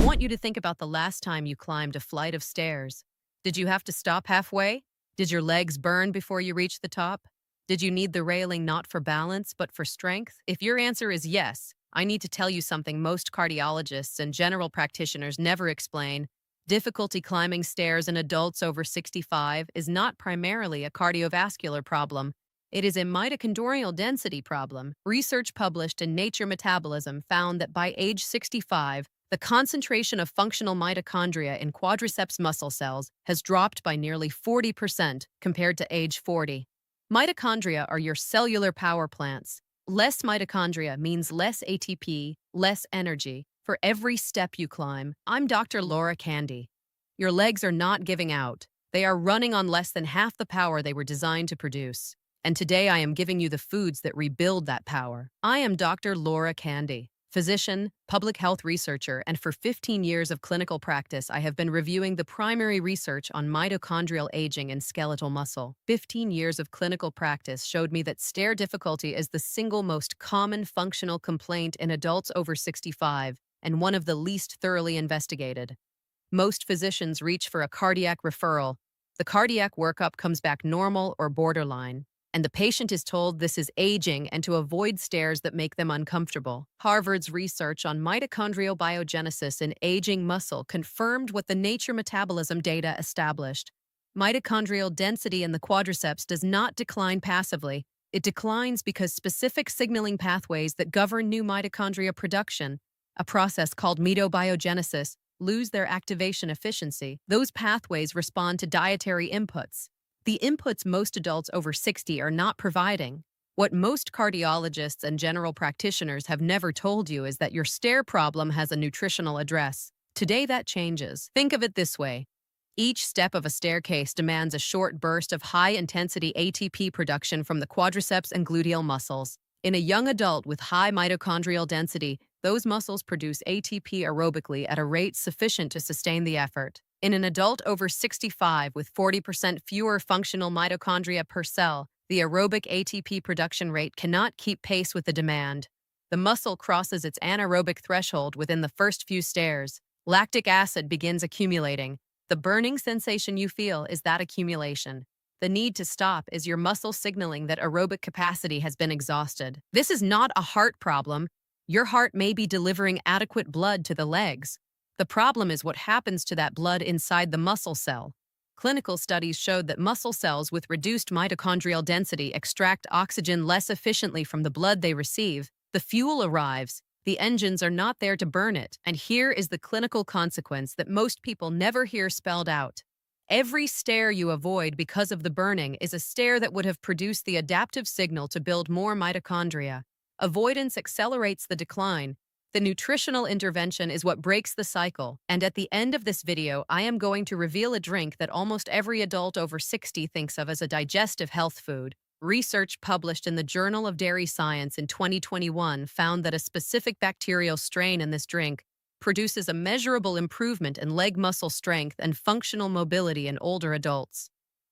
want you to think about the last time you climbed a flight of stairs. Did you have to stop halfway? Did your legs burn before you reached the top? Did you need the railing not for balance, but for strength? If your answer is yes, I need to tell you something most cardiologists and general practitioners never explain. Difficulty climbing stairs in adults over 65 is not primarily a cardiovascular problem. It is a mitochondrial density problem. Research published in Nature Metabolism found that by age 65, the concentration of functional mitochondria in quadriceps muscle cells has dropped by nearly 40% compared to age 40. Mitochondria are your cellular power plants. Less mitochondria means less ATP, less energy. For every step you climb, I'm Dr. Laura Candy. Your legs are not giving out. They are running on less than half the power they were designed to produce. And today I am giving you the foods that rebuild that power. I am Dr. Laura Candy, physician, public health researcher, and for 15 years of clinical practice, I have been reviewing the primary research on mitochondrial aging and skeletal muscle. 15 years of clinical practice showed me that stair difficulty is the single most common functional complaint in adults over 65 and one of the least thoroughly investigated. Most physicians reach for a cardiac referral. The cardiac workup comes back normal or borderline, and the patient is told this is aging and to avoid stairs that make them uncomfortable. Harvard's research on mitochondrial biogenesis in aging muscle confirmed what the Nature Metabolism data established. Mitochondrial density in the quadriceps does not decline passively. It declines because specific signaling pathways that govern new mitochondria production, a process called mitobiogenesis, lose their activation efficiency. Those pathways respond to dietary inputs. The inputs most adults over 60 are not providing. What most cardiologists and general practitioners have never told you is that your stair problem has a nutritional address. Today that changes. Think of it this way. Each step of a staircase demands a short burst of high-intensity ATP production from the quadriceps and gluteal muscles. In a young adult with high mitochondrial density, those muscles produce ATP aerobically at a rate sufficient to sustain the effort. In an adult over 65 with 40% fewer functional mitochondria per cell, the aerobic ATP production rate cannot keep pace with the demand. The muscle crosses its anaerobic threshold within the first few stairs. Lactic acid begins accumulating. The burning sensation you feel is that accumulation. The need to stop is your muscle signaling that aerobic capacity has been exhausted. This is not a heart problem. Your heart may be delivering adequate blood to the legs. The problem is what happens to that blood inside the muscle cell. Clinical studies showed that muscle cells with reduced mitochondrial density extract oxygen less efficiently from the blood they receive. The fuel arrives. The engines are not there to burn it. And here is the clinical consequence that most people never hear spelled out. Every stair you avoid because of the burning is a stair that would have produced the adaptive signal to build more mitochondria. Avoidance accelerates the decline. The nutritional intervention is what breaks the cycle, and at the end of this video, I am going to reveal a drink that almost every adult over 60 thinks of as a digestive health food. Research published in the Journal of Dairy Science in 2021 found that a specific bacterial strain in this drink produces a measurable improvement in leg muscle strength and functional mobility in older adults.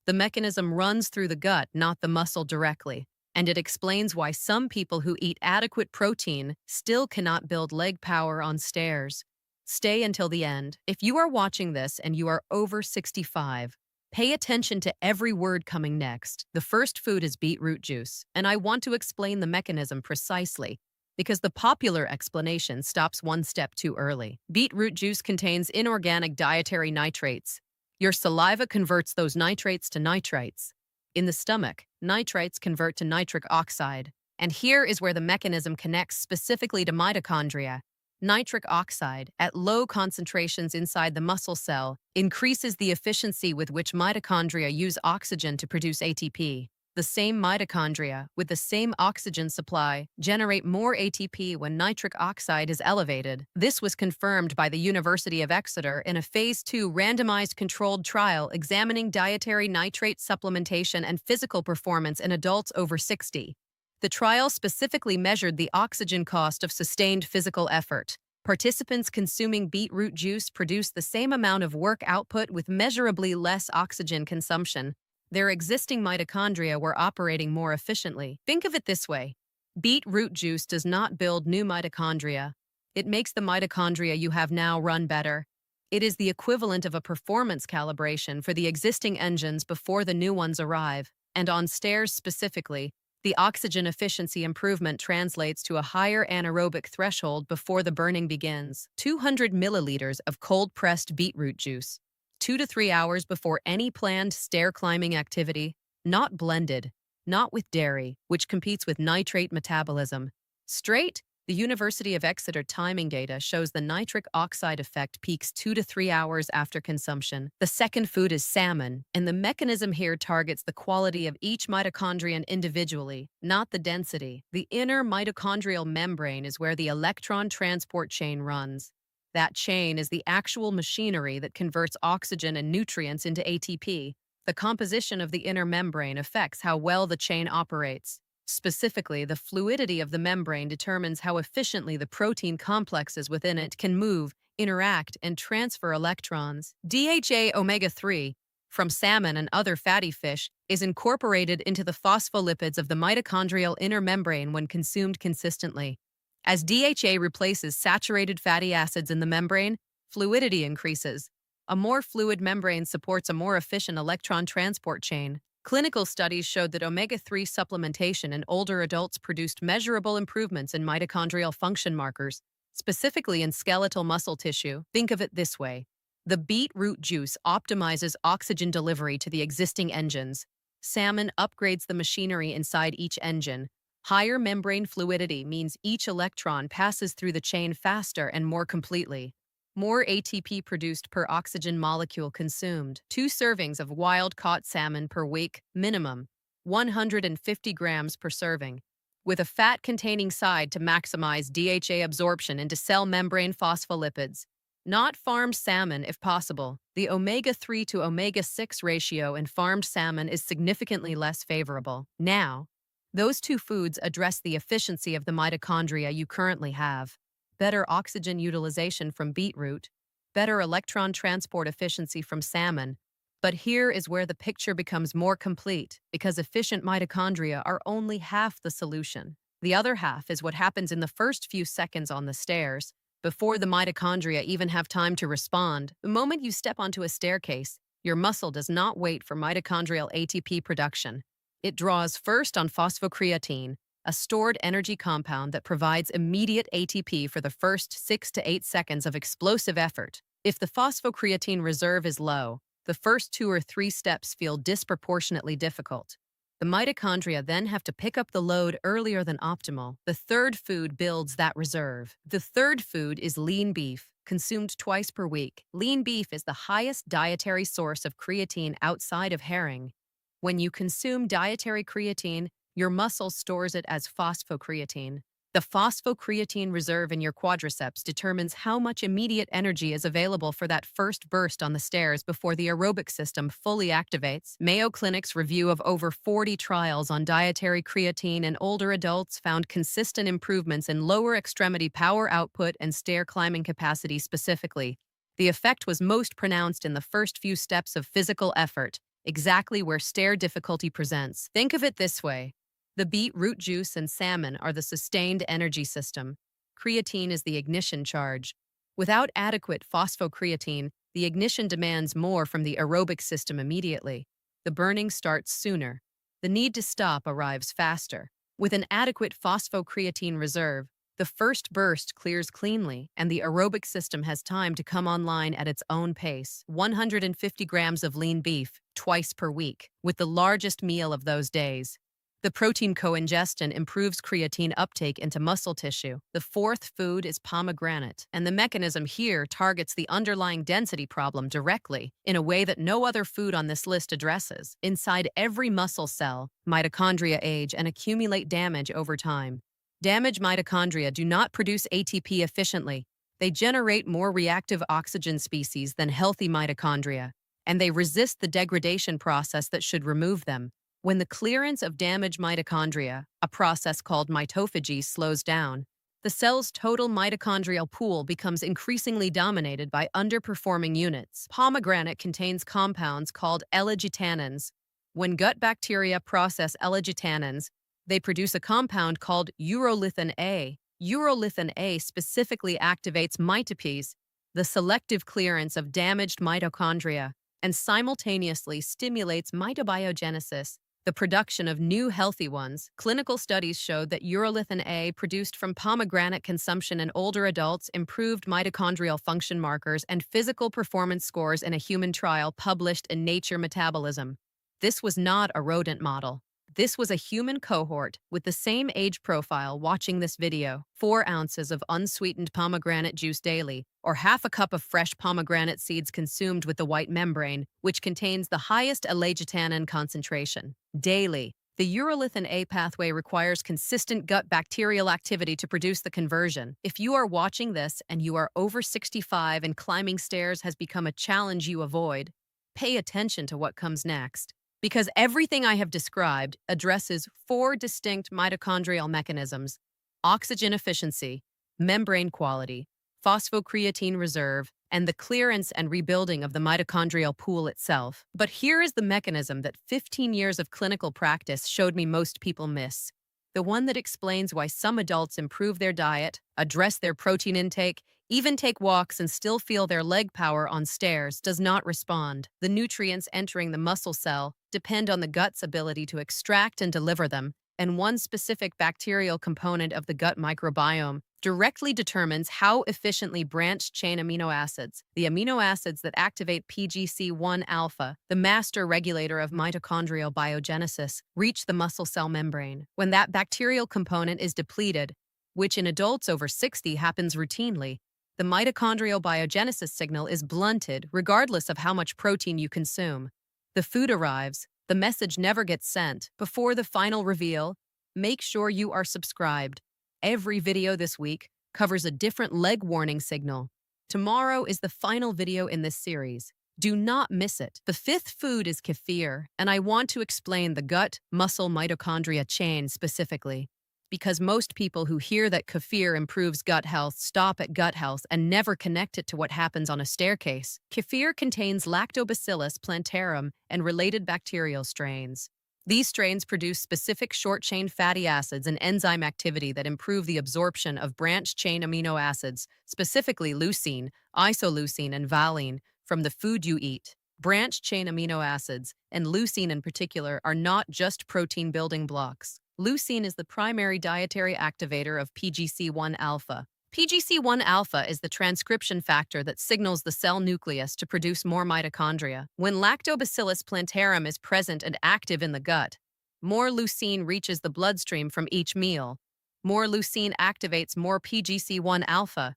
The mechanism runs through the gut, not the muscle directly. And it explains why some people who eat adequate protein still cannot build leg power on stairs. Stay until the end. If you are watching this and you are over 65, pay attention to every word coming next. The first food is beetroot juice, and I want to explain the mechanism precisely because the popular explanation stops one step too early. Beetroot juice contains inorganic dietary nitrates. Your saliva converts those nitrates to nitrites. In the stomach, nitrites convert to nitric oxide. And here is where the mechanism connects specifically to mitochondria. Nitric oxide, at low concentrations inside the muscle cell, increases the efficiency with which mitochondria use oxygen to produce ATP. The same mitochondria, with the same oxygen supply, generate more ATP when nitric oxide is elevated. This was confirmed by the University of Exeter in a Phase 2 randomized controlled trial examining dietary nitrate supplementation and physical performance in adults over 60. The trial specifically measured the oxygen cost of sustained physical effort. Participants consuming beetroot juice produced the same amount of work output with measurably less oxygen consumption. Their existing mitochondria were operating more efficiently. Think of it this way. Beetroot juice does not build new mitochondria. It makes the mitochondria you have now run better. It is the equivalent of a performance calibration for the existing engines before the new ones arrive. And on stairs specifically, the oxygen efficiency improvement translates to a higher anaerobic threshold before the burning begins. 200 milliliters of cold-pressed beetroot juice, 2 to 3 hours before any planned stair-climbing activity, not blended, not with dairy, which competes with nitrate metabolism. Straight, the University of Exeter timing data shows the nitric oxide effect peaks 2 to 3 hours after consumption. The second food is salmon, and the mechanism here targets the quality of each mitochondrion individually, not the density. The inner mitochondrial membrane is where the electron transport chain runs. That chain is the actual machinery that converts oxygen and nutrients into ATP. The composition of the inner membrane affects how well the chain operates. Specifically, the fluidity of the membrane determines how efficiently the protein complexes within it can move, interact, and transfer electrons. DHA omega-3 from salmon and other fatty fish is incorporated into the phospholipids of the mitochondrial inner membrane when consumed consistently. As DHA replaces saturated fatty acids in the membrane, fluidity increases. A more fluid membrane supports a more efficient electron transport chain. Clinical studies showed that omega-3 supplementation in older adults produced measurable improvements in mitochondrial function markers, specifically in skeletal muscle tissue. Think of it this way. The beetroot juice optimizes oxygen delivery to the existing engines. Salmon upgrades the machinery inside each engine. Higher membrane fluidity means each electron passes through the chain faster and more completely. More ATP produced per oxygen molecule consumed. 2 servings of wild-caught salmon per week, minimum, 150 grams per serving, with a fat-containing side to maximize DHA absorption into cell membrane phospholipids. Not farmed salmon if possible. The omega-3 to omega-6 ratio in farmed salmon is significantly less favorable. Now, those 2 foods address the efficiency of the mitochondria you currently have. Better oxygen utilization from beetroot, better electron transport efficiency from salmon. But here is where the picture becomes more complete, because efficient mitochondria are only half the solution. The other half is what happens in the first few seconds on the stairs, before the mitochondria even have time to respond. The moment you step onto a staircase, your muscle does not wait for mitochondrial ATP production. It draws first on phosphocreatine, a stored energy compound that provides immediate ATP for the first 6 to 8 seconds of explosive effort. If the phosphocreatine reserve is low, the first 2 or 3 steps feel disproportionately difficult. The mitochondria then have to pick up the load earlier than optimal. The third food builds that reserve. The third food is lean beef, consumed twice per week. Lean beef is the highest dietary source of creatine outside of herring. When you consume dietary creatine, your muscle stores it as phosphocreatine. The phosphocreatine reserve in your quadriceps determines how much immediate energy is available for that first burst on the stairs before the aerobic system fully activates. Mayo Clinic's review of over 40 trials on dietary creatine in older adults found consistent improvements in lower extremity power output and stair climbing capacity specifically. The effect was most pronounced in the first few steps of physical effort, exactly where stair difficulty presents. Think of it this way. The beetroot juice and salmon are the sustained energy system. Creatine is the ignition charge. Without adequate phosphocreatine, the ignition demands more from the aerobic system immediately. The burning starts sooner. The need to stop arrives faster. With an adequate phosphocreatine reserve, the first burst clears cleanly, and the aerobic system has time to come online at its own pace. 150 grams of lean beef, twice per week, with the largest meal of those days. The protein co-ingestion improves creatine uptake into muscle tissue. The fourth food is pomegranate, and the mechanism here targets the underlying density problem directly, in a way that no other food on this list addresses. Inside every muscle cell, mitochondria age and accumulate damage over time. Damaged mitochondria do not produce ATP efficiently. They generate more reactive oxygen species than healthy mitochondria, and they resist the degradation process that should remove them. When the clearance of damaged mitochondria, a process called mitophagy, slows down, the cell's total mitochondrial pool becomes increasingly dominated by underperforming units. Pomegranate contains compounds called L-gitannins. When gut bacteria process L-gitannins, they produce a compound called urolithin A, Urolithin A specifically activates mitopes, the selective clearance of damaged mitochondria, and simultaneously stimulates mitobiogenesis, the production of new healthy ones. Clinical studies showed that urolithin A produced from pomegranate consumption in older adults improved mitochondrial function markers and physical performance scores in a human trial published in Nature Metabolism. This was not a rodent model. This was a human cohort with the same age profile watching this video. 4 ounces of unsweetened pomegranate juice daily, or half a cup of fresh pomegranate seeds consumed with the white membrane, which contains the highest elagitonin concentration. Daily. The urolithin A pathway requires consistent gut bacterial activity to produce the conversion. If you are watching this and you are over 65 and climbing stairs has become a challenge you avoid, pay attention to what comes next. Because everything I have described addresses 4 distinct mitochondrial mechanisms: oxygen efficiency, membrane quality, phosphocreatine reserve, and the clearance and rebuilding of the mitochondrial pool itself. But here is the mechanism that 15 years of clinical practice showed me most people miss. The one that explains why some adults improve their diet, address their protein intake, even take walks and still feel their leg power on stairs does not respond. The nutrients entering the muscle cell depend on the gut's ability to extract and deliver them, and one specific bacterial component of the gut microbiome directly determines how efficiently branched-chain amino acids, the amino acids that activate PGC1 alpha, the master regulator of mitochondrial biogenesis, reach the muscle cell membrane. When that bacterial component is depleted, which in adults over 60 happens routinely, the mitochondrial biogenesis signal is blunted regardless of how much protein you consume. The food arrives, the message never gets sent. Before the final reveal, make sure you are subscribed. Every video this week covers a different leg warning signal. Tomorrow is the final video in this series. Do not miss it. The 5th food is kefir, and I want to explain the gut-muscle mitochondria chain specifically, because most people who hear that kefir improves gut health stop at gut health and never connect it to what happens on a staircase. Kefir contains Lactobacillus plantarum and related bacterial strains. These strains produce specific short-chain fatty acids and enzyme activity that improve the absorption of branched-chain amino acids, specifically leucine, isoleucine, and valine, from the food you eat. Branched-chain amino acids, and leucine in particular, are not just protein building blocks. Leucine is the primary dietary activator of PGC1 alpha. PGC1 alpha is the transcription factor that signals the cell nucleus to produce more mitochondria. When Lactobacillus plantarum is present and active in the gut, more leucine reaches the bloodstream from each meal. More leucine activates more PGC1 alpha.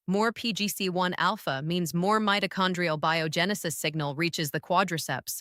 More PGC1 alpha means more mitochondrial biogenesis signal reaches the quadriceps.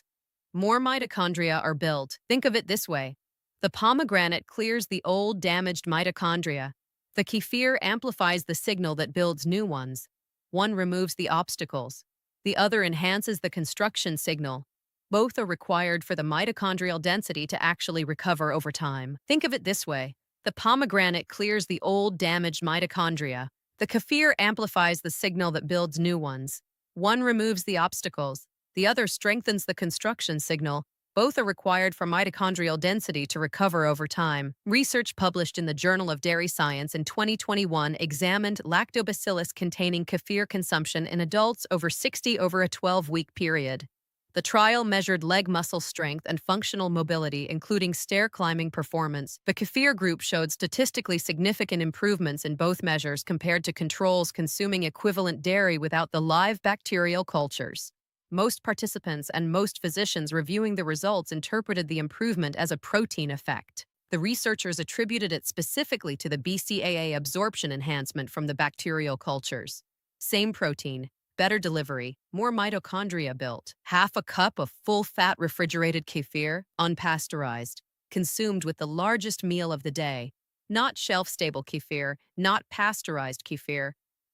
More mitochondria are built. Think of it this way. The pomegranate clears the old, damaged mitochondria. The kefir amplifies the signal that builds new ones. One removes the obstacles. The other enhances the construction signal. Both are required for the mitochondrial density to actually recover over time. Think of it this way. The pomegranate clears the old, damaged mitochondria. The kefir amplifies the signal that builds new ones. One removes the obstacles. The other strengthens the construction signal. Both are required for mitochondrial density to recover over time. Research published in the Journal of Dairy Science in 2021 examined lactobacillus-containing kefir consumption in adults over 60 over a 12-week period. The trial measured leg muscle strength and functional mobility, including stair-climbing performance. The kefir group showed statistically significant improvements in both measures compared to controls consuming equivalent dairy without the live bacterial cultures. Most participants and most physicians reviewing the results interpreted the improvement as a protein effect. The researchers attributed it specifically to the BCAA absorption enhancement from the bacterial cultures. Same protein, better delivery, more mitochondria built. Half a cup of full-fat refrigerated kefir, unpasteurized, consumed with the largest meal of the day. Not shelf-stable kefir, not pasteurized kefir.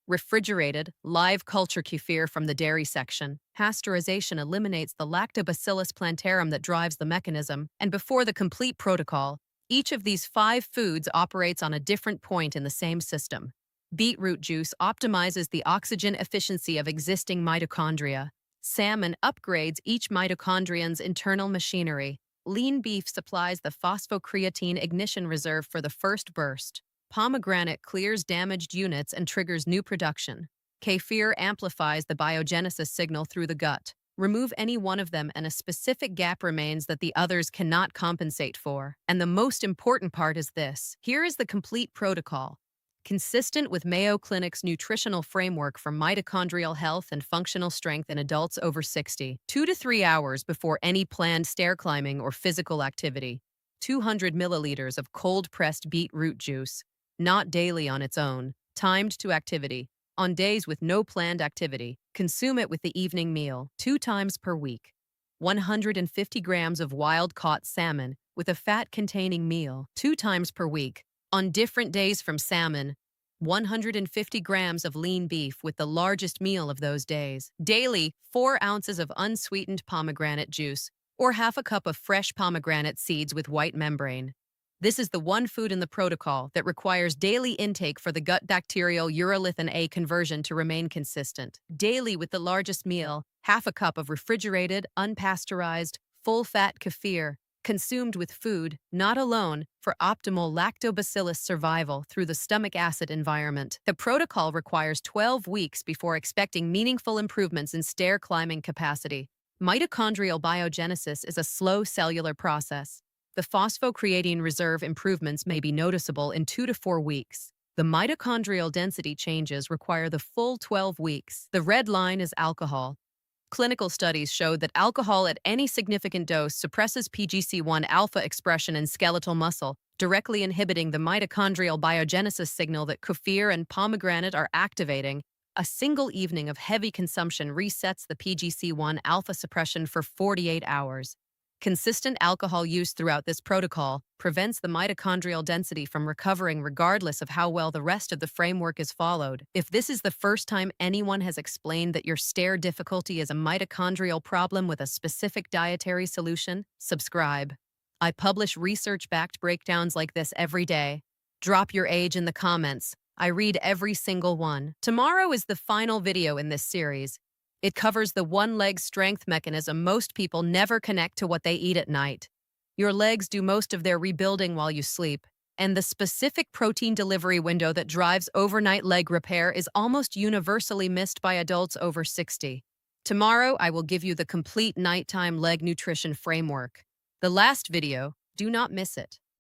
Refrigerated, live culture kefir from the dairy section. Pasteurization eliminates the lactobacillus plantarum that drives the mechanism, and before the complete protocol, each of these 5 foods operates on a different point in the same system. Beetroot juice optimizes the oxygen efficiency of existing mitochondria. Salmon upgrades each mitochondrian's internal machinery. Lean beef supplies the phosphocreatine ignition reserve for the first burst. Pomegranate clears damaged units and triggers new production. Kefir amplifies the biogenesis signal through the gut. Remove any one of them and a specific gap remains that the others cannot compensate for. And the most important part is this. Here is the complete protocol. Consistent with Mayo Clinic's nutritional framework for mitochondrial health and functional strength in adults over 60, 2 to 3 hours before any planned stair climbing or physical activity. 200 milliliters of cold-pressed beetroot juice, not daily on its own, timed to activity. On days with no planned activity, consume it with the evening meal 2 times per week. 150 grams of wild-caught salmon with a fat-containing meal 2 times per week. On different days from salmon, 150 grams of lean beef with the largest meal of those days. Daily, 4 ounces of unsweetened pomegranate juice, or half a cup of fresh pomegranate seeds with white membrane. This is the one food in the protocol that requires daily intake for the gut bacterial urolithin A conversion to remain consistent. Daily with the largest meal, half a cup of refrigerated, unpasteurized, full-fat kefir, consumed with food, not alone, for optimal lactobacillus survival through the stomach acid environment. The protocol requires 12 weeks before expecting meaningful improvements in stair climbing capacity. Mitochondrial biogenesis is a slow cellular process. The phosphocreatine reserve improvements may be noticeable in 2 to 4 weeks. The mitochondrial density changes require the full 12 weeks. The red line is alcohol. Clinical studies showed that alcohol at any significant dose suppresses PGC1 alpha expression in skeletal muscle, directly inhibiting the mitochondrial biogenesis signal that kefir and pomegranate are activating. A single evening of heavy consumption resets the PGC1 alpha suppression for 48 hours. Consistent alcohol use throughout this protocol prevents the mitochondrial density from recovering regardless of how well the rest of the framework is followed. If this is the first time anyone has explained that your stair difficulty is a mitochondrial problem with a specific dietary solution, subscribe. I publish research-backed breakdowns like this every day. Drop your age in the comments. I read every single one. Tomorrow is the final video in this series. It covers the one-leg strength mechanism most people never connect to what they eat at night. Your legs do most of their rebuilding while you sleep, and the specific protein delivery window that drives overnight leg repair is almost universally missed by adults over 60. Tomorrow, I will give you the complete nighttime leg nutrition framework. The last video, do not miss it.